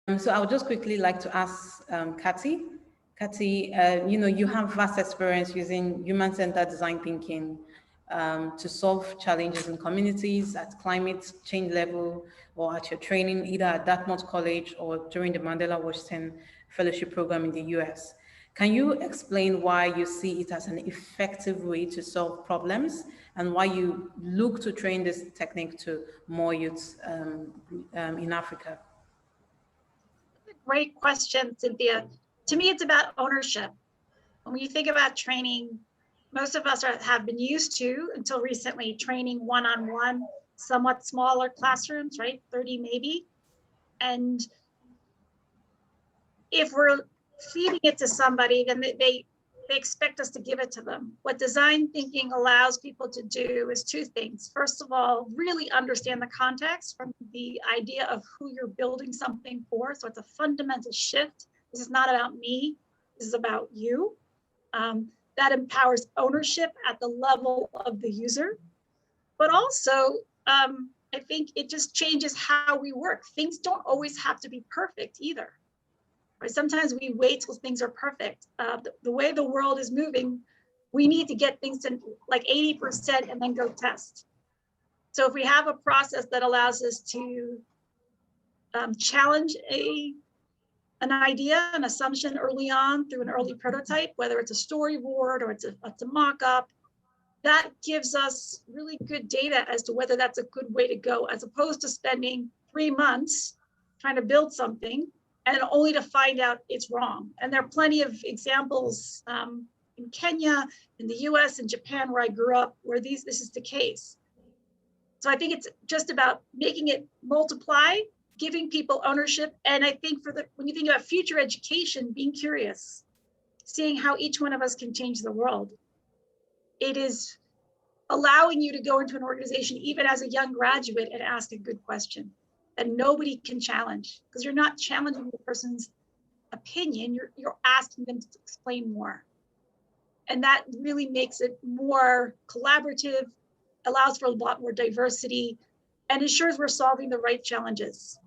So I would just quickly like to ask Kathy. Kathy, you have vast experience using human-centered design thinking to solve challenges in communities at climate change level or at your training, either at Dartmouth College or during the Mandela Washington Fellowship Program in the US. Can you explain why you see it as an effective way to solve problems and why you look to train this technique to more youths in Africa? Great question, Cynthia. To me, it's about ownership. When you think about training, most of us have been used to, until recently, training one-on-one, somewhat smaller classrooms, right? 30 maybe. And if we're feeding it to somebody, then they expect us to give it to them. What design thinking allows people to do is two things. First of all, really understand the context from the idea of who you're building something for. So it's a fundamental shift. This is not about me, this is about you. That empowers ownership at the level of the user. But also, I think it just changes how we work. Things don't always have to be perfect either. Right? Sometimes we wait till things are perfect. The way the world is moving, we need to get things to like 80% and then go test. So if we have a process that allows us to challenge an idea, an assumption early on through an early prototype, whether it's a storyboard or it's a mock-up, that gives us really good data as to whether that's a good way to go, as opposed to spending 3 months trying to build something and only to find out it's wrong. And there are plenty of examples in Kenya, in the US, and Japan, where I grew up, where this is the case. So I think it's just about making it multiply, giving people ownership. And I think when you think about future education, being curious, seeing how each one of us can change the world. It is allowing you to go into an organization, even as a young graduate, and ask a good question that nobody can challenge, because you're not challenging the person's opinion, you're asking them to explain more. And that really makes it more collaborative, allows for a lot more diversity, and ensures we're solving the right challenges.